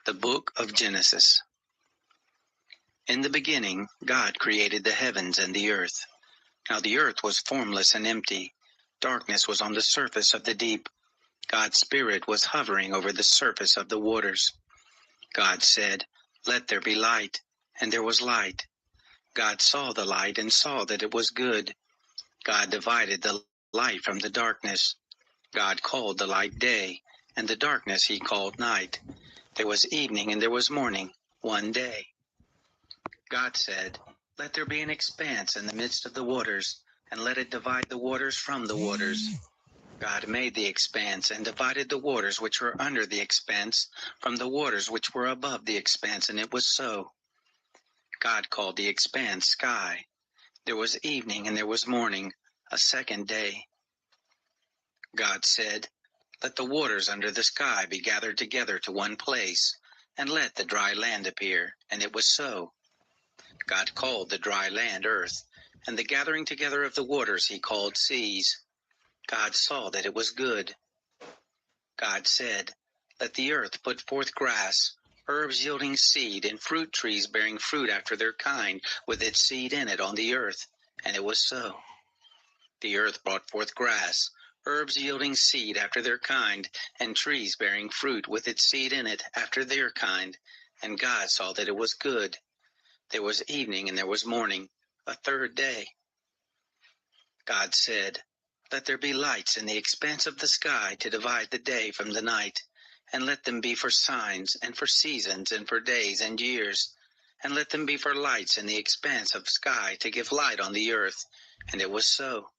The Book of Genesis. In the beginning, God created the heavens and the earth. Now the earth was formless and empty. Darkness was on the surface of the deep. God's Spirit was hovering over the surface of the waters. God said, "Let there be light," and there was light. God saw the light and saw that it was good. God divided the light from the darkness. God called the light day, and the darkness he called night. There was evening and there was morning, one day. God said, "Let there be an expanse in the midst of the waters, and let it divide the waters from the waters." God made the expanse and divided the waters which were under the expanse from the waters which were above the expanse, and it was so. God called the expanse sky. There was evening and there was morning, a second day. God said, "Let the waters under the sky be gathered together to one place, and let the dry land appear," and it was so. God called the dry land earth, and the gathering together of the waters he called seas. God saw that it was good. God said, "Let the earth put forth grass, herbs yielding seed, and fruit trees bearing fruit after their kind, with its seed in it on the earth," and it was so. The earth brought forth grass, herbs yielding seed after their kind, and trees bearing fruit with its seed in it after their kind, and God saw that it was good. There was evening and there was morning, a third day. God said, "Let there be lights in the expanse of the sky to divide the day from the night, and let them be for signs, and for seasons, and for days and years, and let them be for lights in the expanse of sky to give light on the earth," and it was so.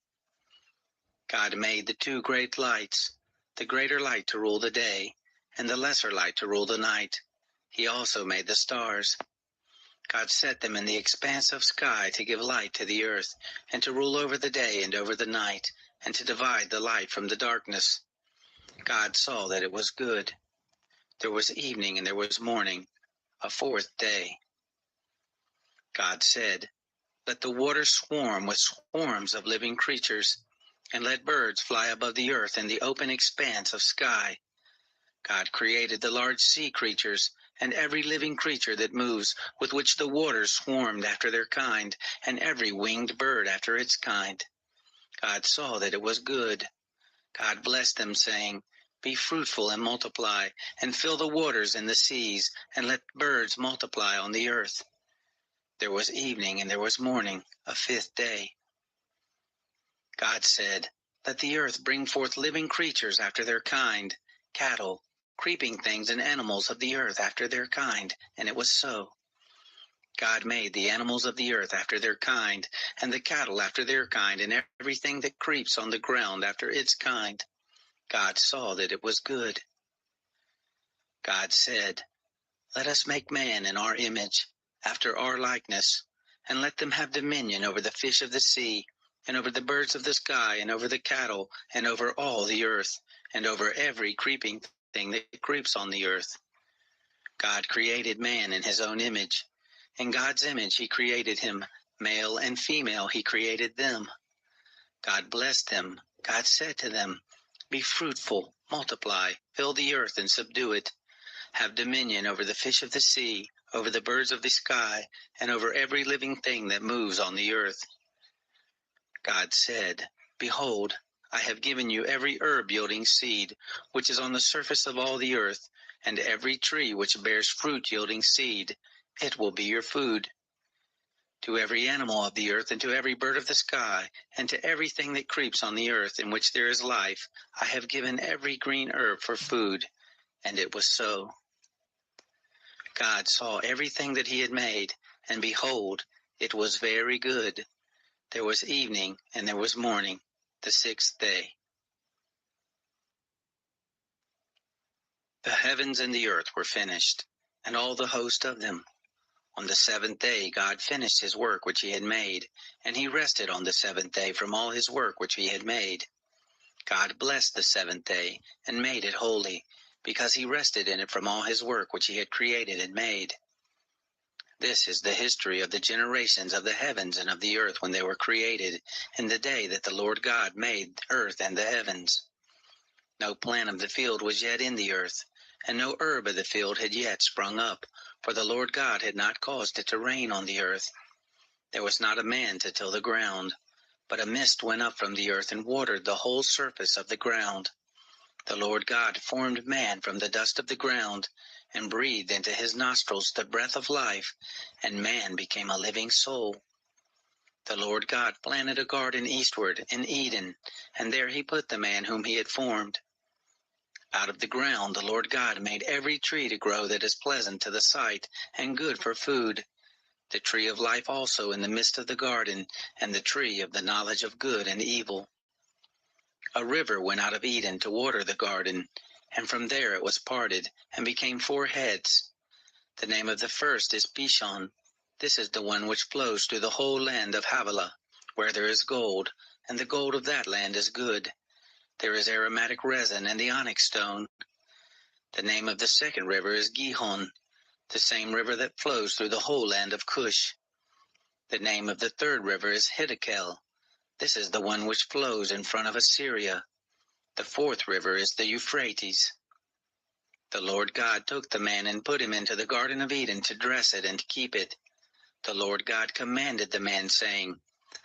God made the two great lights, the greater light to rule the day, and the lesser light to rule the night. He also made the stars. God set them in the expanse of sky to give light to the earth, and to rule over the day and over the night, and to divide the light from the darkness. God saw that it was good. There was evening and there was morning, a fourth day. God said, "Let the waters swarm with swarms of living creatures, and let birds fly above the earth in the open expanse of sky." God created the large sea creatures, and every living creature that moves, with which the waters swarmed after their kind, and every winged bird after its kind. God saw that it was good. God blessed them, saying, "Be fruitful and multiply, and fill the waters and the seas, and let birds multiply on the earth." There was evening and there was morning, a fifth day. God said, "Let the earth bring forth living creatures after their kind, cattle, creeping things, and animals of the earth after their kind," and it was so. God made the animals of the earth after their kind, and the cattle after their kind, and everything that creeps on the ground after its kind. God saw that it was good. God said, "Let us make man in our image, after our likeness, and let them have dominion over the fish of the sea, and over the birds of the sky, and over the cattle, and over all the earth, and over every creeping thing that creeps on the earth." God created man in his own image. In God's image he created him, male and female he created them. God blessed them. God said to them, "Be fruitful, multiply, fill the earth and subdue it. Have dominion over the fish of the sea, over the birds of the sky, and over every living thing that moves on the earth." God said, "Behold, I have given you every herb yielding seed, which is on the surface of all the earth, and every tree which bears fruit yielding seed. It will be your food. To every animal of the earth, and to every bird of the sky, and to everything that creeps on the earth in which there is life, I have given every green herb for food." And it was so. God saw everything that he had made, and behold, it was very good. There was evening and there was morning, the sixth day. The heavens and the earth were finished, and all the host of them. On the seventh day God finished his work which he had made, and he rested on the seventh day from all his work which he had made. God blessed the seventh day, and made it holy, because he rested in it from all his work which he had created and made. This is the history of the generations of the heavens and of the earth when they were created, in the day that the Lord God made earth and the heavens. No plant of the field was yet in the earth, and no herb of the field had yet sprung up, for the Lord God had not caused it to rain on the earth. There was not a man to till the ground, but a mist went up from the earth and watered the whole surface of the ground. The Lord God formed man from the dust of the ground, and breathed into his nostrils the breath of life, and man became a living soul. The Lord God planted a garden eastward in Eden, and there he put the man whom he had formed. Out of the ground the Lord God made every tree to grow that is pleasant to the sight and good for food, the tree of life also in the midst of the garden, and the tree of the knowledge of good and evil. A river went out of Eden to water the garden, and from there it was parted, and became four heads. The name of the first is Pishon. This is the one which flows through the whole land of Havilah, where there is gold, and the gold of that land is good. There is aromatic resin and the onyx stone. The name of the second river is Gihon, the same river that flows through the whole land of Cush. The name of the third river is Hiddekel. This is the one which flows in front of Assyria. The fourth river is the Euphrates. The Lord God took the man and put him into the Garden of Eden to dress it and to keep it. The Lord God commanded the man, saying,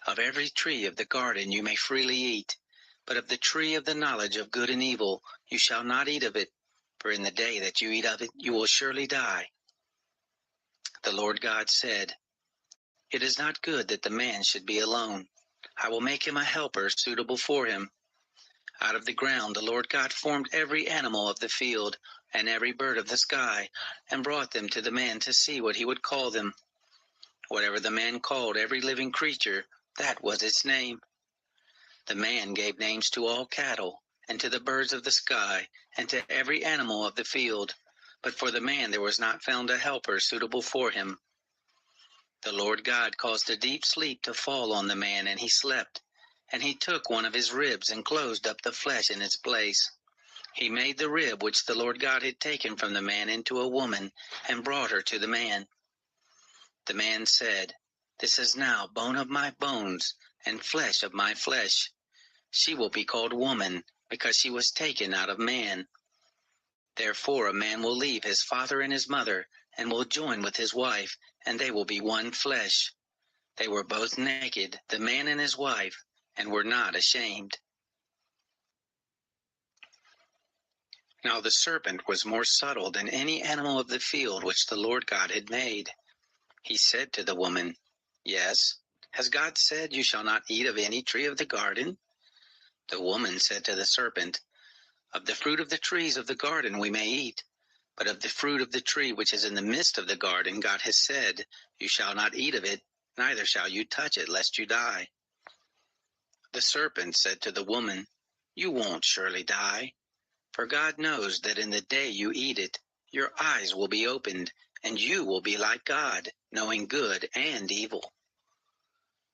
"Of every tree of the garden you may freely eat, but of the tree of the knowledge of good and evil you shall not eat of it, for in the day that you eat of it you will surely die." The Lord God said, "It is not good that the man should be alone. I will make him a helper suitable for him." Out of the ground the Lord God formed every animal of the field and every bird of the sky, and brought them to the man to see what he would call them. Whatever the man called every living creature, that was its name. The man gave names to all cattle, and to the birds of the sky, and to every animal of the field. But for the man there was not found a helper suitable for him. The Lord God caused a deep sleep to fall on the man, and he slept. And he took one of his ribs and closed up the flesh in its place. He made the rib which the Lord God had taken from the man into a woman, and brought her to the man. The man said, "This is now bone of my bones, and flesh of my flesh. She will be called woman, because she was taken out of man. Therefore a man will leave his father and his mother, and will join with his wife, and they will be one flesh. They were both naked, the man and his wife, and were not ashamed." Now the serpent was more subtle than any animal of the field which the Lord God had made. He said to the woman, "Yes, has God said, 'You shall not eat of any tree of the garden'?" The woman said to the serpent, "Of the fruit of the trees of the garden we may eat, but of the fruit of the tree which is in the midst of the garden God has said, 'You shall not eat of it, neither shall you touch it, lest you die.'" The serpent said to the woman, "You won't surely die. For God knows that in the day you eat it, your eyes will be opened, and you will be like God, knowing good and evil."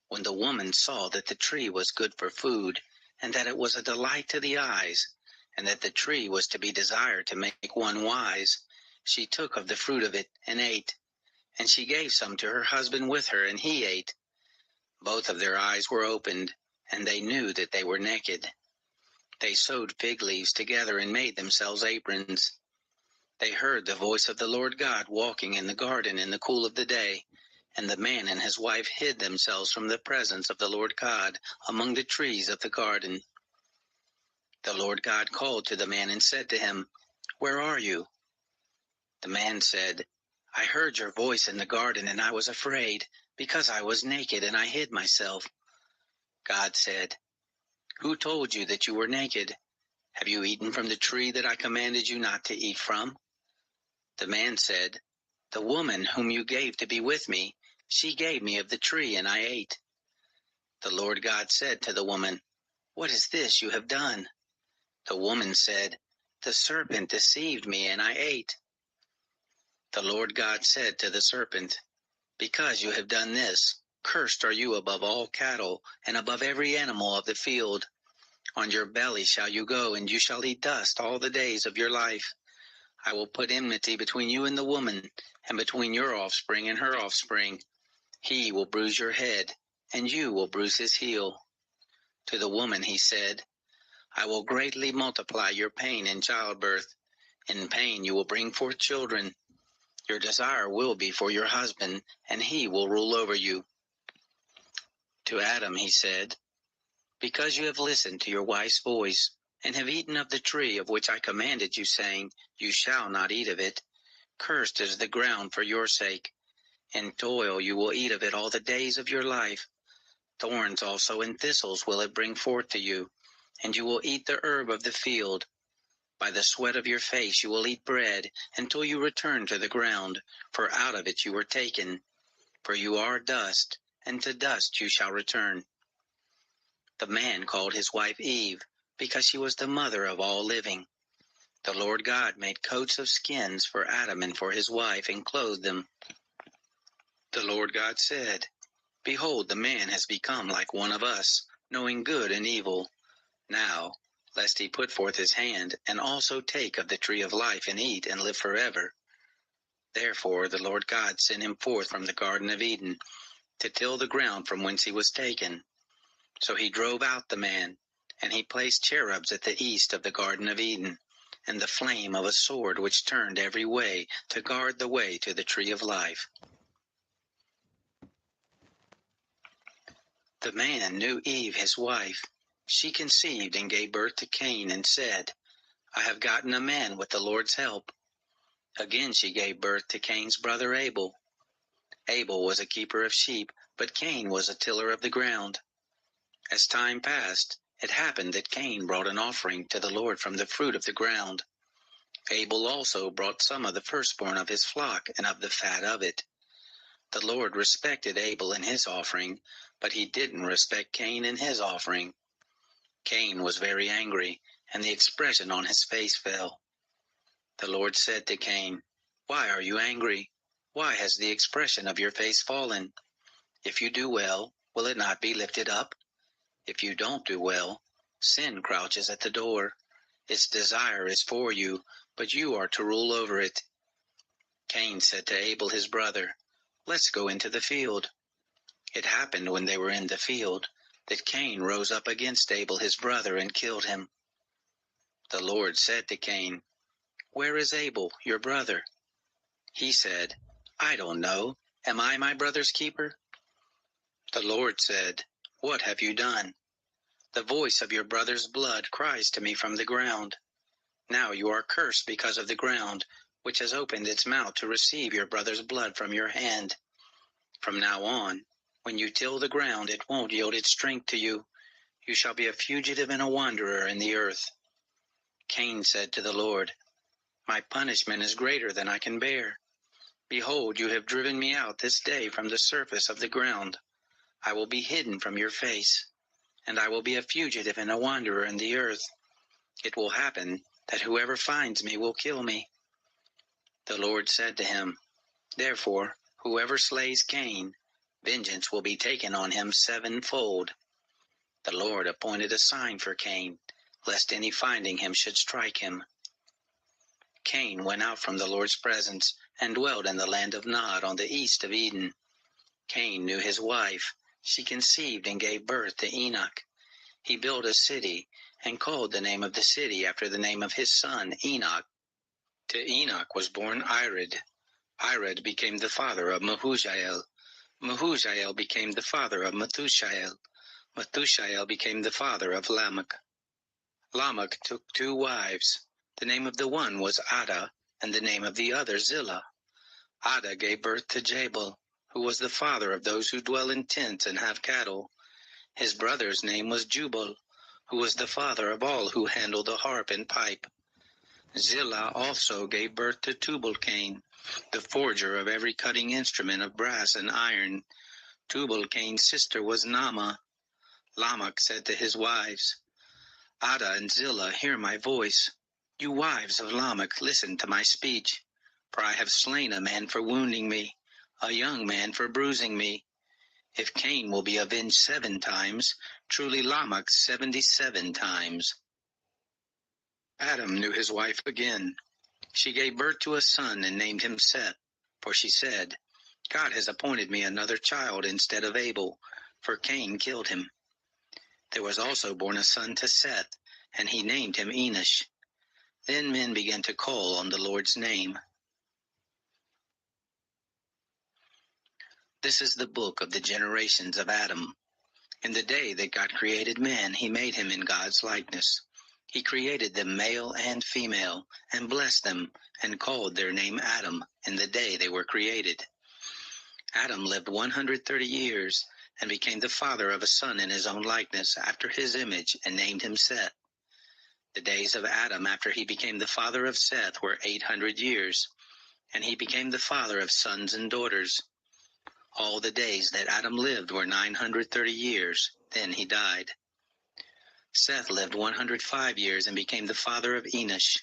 When the woman saw that the tree was good for food, and that it was a delight to the eyes, and that the tree was to be desired to make one wise, she took of the fruit of it and ate. And she gave some to her husband with her, and he ate. Both of their eyes were opened, and they knew that they were naked. They sewed fig leaves together and made themselves aprons. They heard the voice of the Lord God walking in the garden in the cool of the day, and the man and his wife hid themselves from the presence of the Lord God among the trees of the garden. The Lord God called to the man and said to him, "Where are you?" The man said, "I heard your voice in the garden, and I was afraid, because I was naked, and I hid myself." God said, "Who told you that you were naked? Have you eaten from the tree that I commanded you not to eat from?" The man said, "The woman whom you gave to be with me, she gave me of the tree, and I ate." The Lord God said to the woman, "What is this you have done?" The woman said, "The serpent deceived me, and I ate." The Lord God said to the serpent, "Because you have done this, cursed are you above all cattle, and above every animal of the field. On your belly shall you go, and you shall eat dust all the days of your life. I will put enmity between you and the woman, and between your offspring and her offspring. He will bruise your head, and you will bruise his heel." To the woman he said, "I will greatly multiply your pain in childbirth. In pain you will bring forth children. Your desire will be for your husband, and he will rule over you." To Adam he said, "Because you have listened to your wife's voice, and have eaten of the tree of which I commanded you, saying, 'You shall not eat of it,' cursed is the ground for your sake. In toil you will eat of it all the days of your life. Thorns also and thistles will it bring forth to you, and you will eat the herb of the field. By the sweat of your face you will eat bread, until you return to the ground, for out of it you were taken. For you are dust, and to dust you shall return." The man called his wife Eve, because she was the mother of all living. The Lord God made coats of skins for Adam and for his wife, and clothed them. The Lord God said, "Behold, the man has become like one of us, knowing good and evil. Now, lest he put forth his hand, and also take of the tree of life, and eat, and live forever." Therefore the Lord God sent him forth from the Garden of Eden, to till the ground from whence he was taken. So he drove out the man, and he placed cherubs at the east of the Garden of Eden, and the flame of a sword which turned every way, to guard the way to the tree of life. The man knew Eve his wife. She conceived and gave birth to Cain, and said, "I have gotten a man with the Lord's help." Again she gave birth to Cain's brother Abel. Abel was a keeper of sheep, but Cain was a tiller of the ground. As time passed, it happened that Cain brought an offering to the Lord from the fruit of the ground. Abel also brought some of the firstborn of his flock and of the fat of it. The Lord respected Abel and his offering, but he didn't respect Cain and his offering. Cain was very angry, and the expression on his face fell. The Lord said to Cain, "Why are you angry? Why has the expression of your face fallen? If you do well, will it not be lifted up? If you don't do well, sin crouches at the door. Its desire is for you, but you are to rule over it." Cain said to Abel his brother, "Let's go into the field." It happened when they were in the field, that Cain rose up against Abel his brother and killed him. The Lord said to Cain, "Where is Abel, your brother?" He said, "I don't know. Am I my brother's keeper?" The Lord said, "What have you done?" "The voice of your brother's blood cries to me from the ground. Now you are cursed because of the ground, which has opened its mouth to receive your brother's blood from your hand. From now on, when you till the ground, it won't yield its strength to you. You shall be a fugitive and a wanderer in the earth." Cain said to the Lord, "My punishment is greater than I can bear. Behold, you have driven me out this day from the surface of the ground. I will be hidden from your face, and I will be a fugitive and a wanderer in the earth. It will happen that whoever finds me will kill me." The Lord said to him, "Therefore, whoever slays Cain, vengeance will be taken on him sevenfold." The Lord appointed a sign for Cain, lest any finding him should strike him. Cain went out from the Lord's presence, and dwelt in the land of Nod on the east of Eden. Cain knew his wife. She conceived and gave birth to Enoch. He built a city, and called the name of the city after the name of his son Enoch. To Enoch was born Irad. Irad became the father of Mehujael. Mehujael became the father of Methushael. Methushael became the father of Lamech. Lamech took 2 wives. The name of the one was Ada, and the name of the other Zillah. Ada gave birth to Jabal, who was the father of those who dwell in tents and have cattle. His brother's name was Jubal, who was the father of all who handle the harp and pipe. Zillah also gave birth to Tubal-Cain, the forger of every cutting instrument of brass and iron. Tubal-Cain's sister was Naamah. Lamech said to his wives, "Ada and Zillah, hear my voice. You wives of Lamech, listen to my speech. For I have slain a man for wounding me, a young man for bruising me. If Cain will be avenged 7 times, truly Lamech 77 times." Adam knew his wife again. She gave birth to a son and named him Seth, for she said, "God has appointed me another child instead of Abel, for Cain killed him." There was also born a son to Seth, and he named him Enosh. Then men began to call on the Lord's name. This is the book of the generations of Adam. In the day that God created man, he made him in God's likeness. He created them male and female, and blessed them, and called their name Adam in the day they were created. Adam lived 130 years, and became the father of a son in his own likeness, after his image, and named him Seth. The days of Adam after he became the father of Seth were 800 years, and he became the father of sons and daughters. All the days that Adam lived were 930 years, then he died. Seth lived 105 years and became the father of Enosh.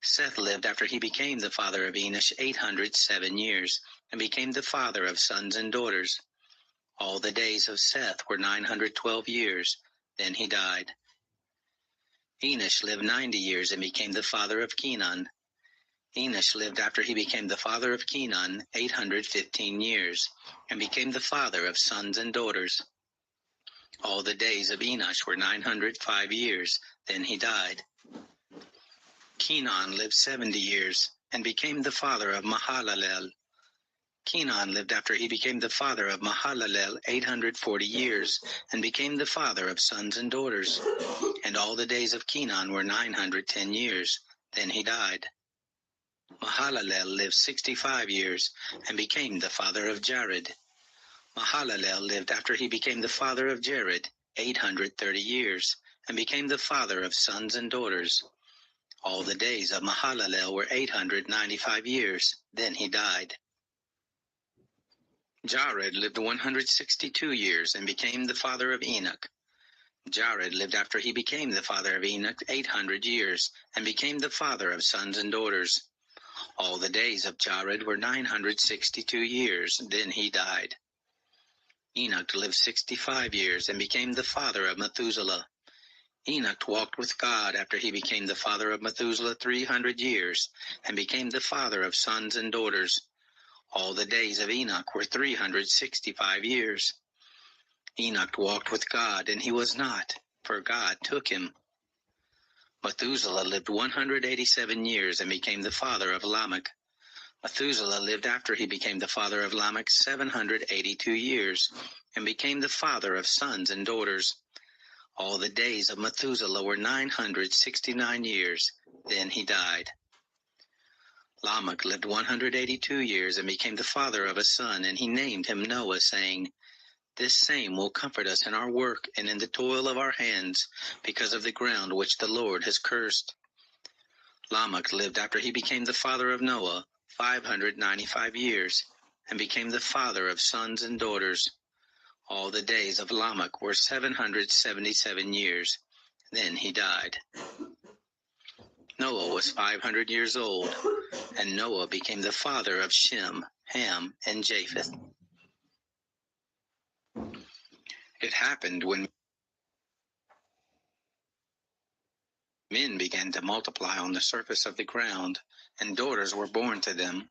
Seth lived after he became the father of Enosh 807 years, and became the father of sons and daughters. All the days of Seth were 912 years, then he died. Enosh lived 90 years and became the father of Kenan. Enosh lived after he became the father of Kenan 815 years, and became the father of sons and daughters. All the days of Enosh were 905 years, then he died. Kenan lived 70 years, and became the father of Mahalalel. Kenan lived after he became the father of Mahalalel 840 years, and became the father of sons and daughters. And all the days of Kenan were 910 years, then he died. Mahalalel lived 65 years, and became the father of Jared. Mahalalel lived after he became the father of Jared 830 years, and became the father of sons and daughters. All the days of Mahalalel were 895 years, then he died. Jared lived 162 years and became the father of Enoch. Jared lived after he became the father of Enoch 800 years, and became the father of sons and daughters. All the days of Jared were 962 years, then he died. Enoch lived 65 years and became the father of Methuselah. Enoch walked with God after he became the father of Methuselah 300 years, and became the father of sons and daughters. All the days of Enoch were 365 years. Enoch walked with God, and he was not, for God took him. Methuselah lived 187 years and became the father of Lamech. Methuselah lived after he became the father of Lamech 782 years, and became the father of sons and daughters. All the days of Methuselah were 969 years, then he died. Lamech lived 182 years and became the father of a son, and he named him Noah, saying, "This same will comfort us in our work and in the toil of our hands, because of the ground which the Lord has cursed." Lamech lived after he became the father of Noah 595 years, and became the father of sons and daughters. All the days of Lamech were 777 years, then he died. Noah was 500 years old, and Noah became the father of Shem, Ham, and Japheth. It happened when men began to multiply on the surface of the ground, and daughters were born to them.